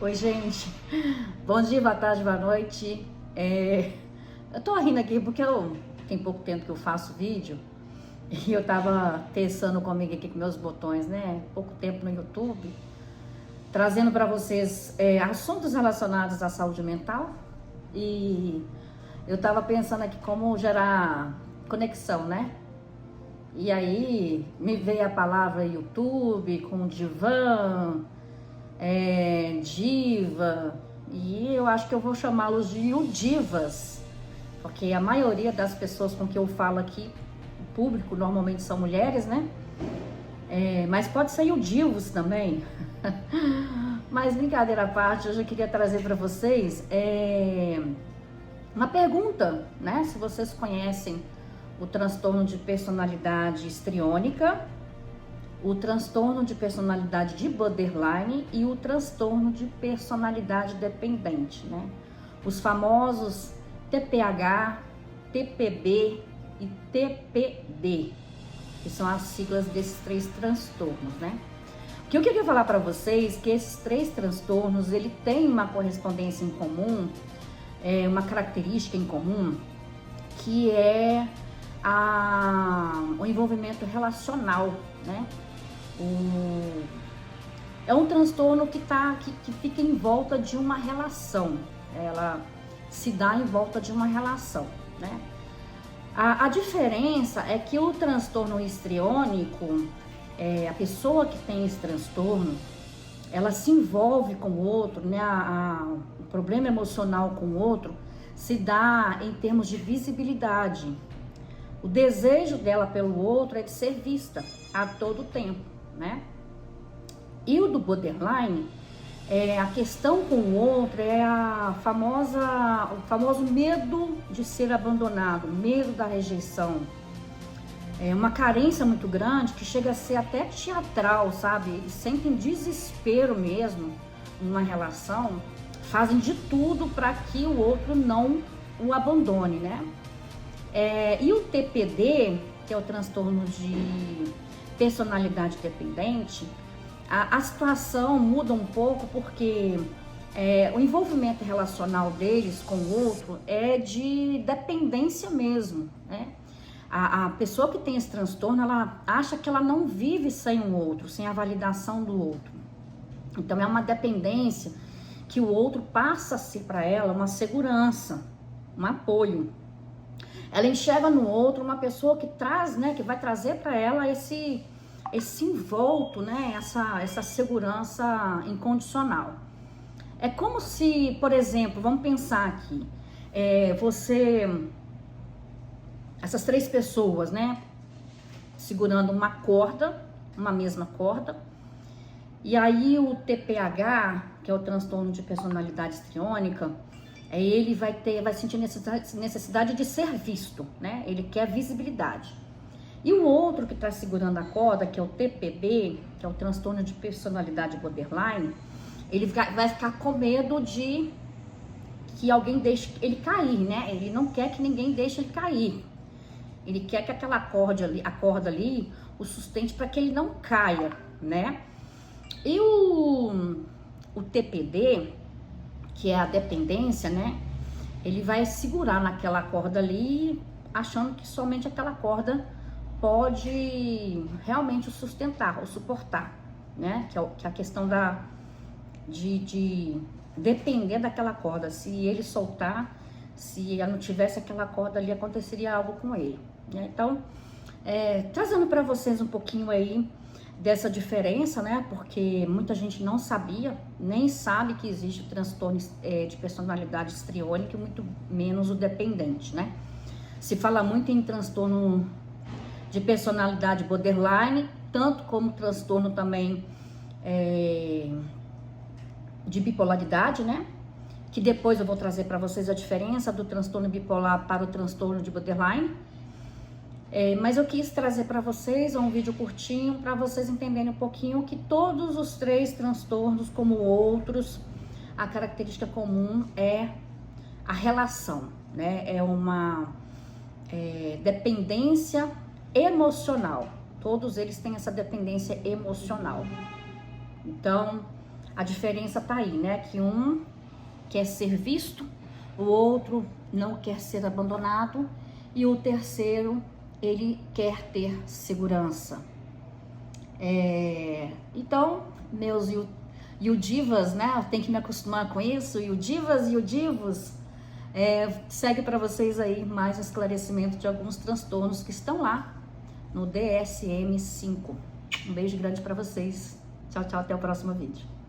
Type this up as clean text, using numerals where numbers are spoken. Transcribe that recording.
Oi, gente. Bom dia, boa tarde, boa noite. Eu tô rindo aqui porque tem pouco tempo que eu faço vídeo e eu tava testando comigo aqui com meus botões, né? Pouco tempo no YouTube, trazendo para vocês assuntos relacionados à saúde mental e eu tava pensando aqui como gerar conexão, né? E aí me veio a palavra YouTube com divã, diva, e eu acho que eu vou chamá-los de Udivas, porque a maioria das pessoas com que eu falo aqui, o público normalmente são mulheres, né? Mas pode ser Udivos também. Mas brincadeira à parte, hoje eu queria trazer para vocês uma pergunta, né? Se vocês conhecem o transtorno de personalidade histriônica, o transtorno de personalidade de borderline e o transtorno de personalidade dependente, né? Os famosos TPH, TPB e TPD, que são as siglas desses três transtornos, né? O que eu queria falar para vocês é que esses três transtornos, ele tem uma correspondência em comum, uma característica em comum, que é o envolvimento relacional, né? É um transtorno que fica em volta de uma relação, ela se dá em volta de uma relação, né? A diferença é que o transtorno histriônico, a pessoa que tem esse transtorno, ela se envolve com o outro, né? O problema emocional com o outro se dá em termos de visibilidade. O desejo dela pelo outro é de ser vista a todo tempo, né? E o do borderline, a questão com o outro é o famoso medo de ser abandonado, medo da rejeição. É uma carência muito grande que chega a ser até teatral, sabe? Eles sentem desespero mesmo numa relação, fazem de tudo para que o outro não o abandone, né? E o TPD, que é o transtorno de personalidade dependente, a situação muda um pouco porque o envolvimento relacional deles com o outro é de dependência mesmo, né? A pessoa que tem esse transtorno, ela acha que ela não vive sem um outro, sem a validação do outro. Então é uma dependência que o outro passa a ser para ela uma segurança, um apoio. Ela enxerga no outro uma pessoa que traz, né, que vai trazer para ela esse envolto, né, essa segurança incondicional. É como se, por exemplo, vamos pensar aqui, essas três pessoas, né, segurando uma corda, uma mesma corda, e aí o TPH, que é o transtorno de personalidade histriônica, ele vai sentir necessidade de ser visto, né? Ele quer visibilidade. E o outro que está segurando a corda, que é o TPB, que é o transtorno de personalidade borderline, ele vai ficar com medo de que alguém deixe ele cair, né? Ele não quer que ninguém deixe ele cair. Ele quer que aquela corda ali o sustente para que ele não caia, né? E o TPD, que é a dependência, né? Ele vai segurar naquela corda ali, achando que somente aquela corda pode realmente o sustentar, o suportar, né? Que é a questão de depender daquela corda. Se ele soltar, se ela não tivesse aquela corda ali, aconteceria algo com ele, né? Então, trazendo para vocês um pouquinho aí dessa diferença, né? Porque muita gente não sabia, nem sabe que existe o transtorno de personalidade histriônica e muito menos o dependente, né? Se fala muito em transtorno de personalidade borderline, tanto como transtorno também de bipolaridade, né? Que depois eu vou trazer para vocês a diferença do transtorno bipolar para o transtorno de borderline. Mas eu quis trazer para vocês um vídeo curtinho para vocês entenderem um pouquinho que todos os três transtornos, como outros, a característica comum é a relação, né? É uma dependência emocional. Todos eles têm essa dependência emocional. Então, A diferença tá aí, né? Que um quer ser visto, o outro não quer ser abandonado e o terceiro, ele quer ter segurança. Então, meus Yudivas, né? Eu tenho que me acostumar com isso. Yudivas e Yudivos, segue para vocês aí mais esclarecimento de alguns transtornos que estão lá no DSM-5. Um beijo grande para vocês. Tchau, tchau, até o próximo vídeo.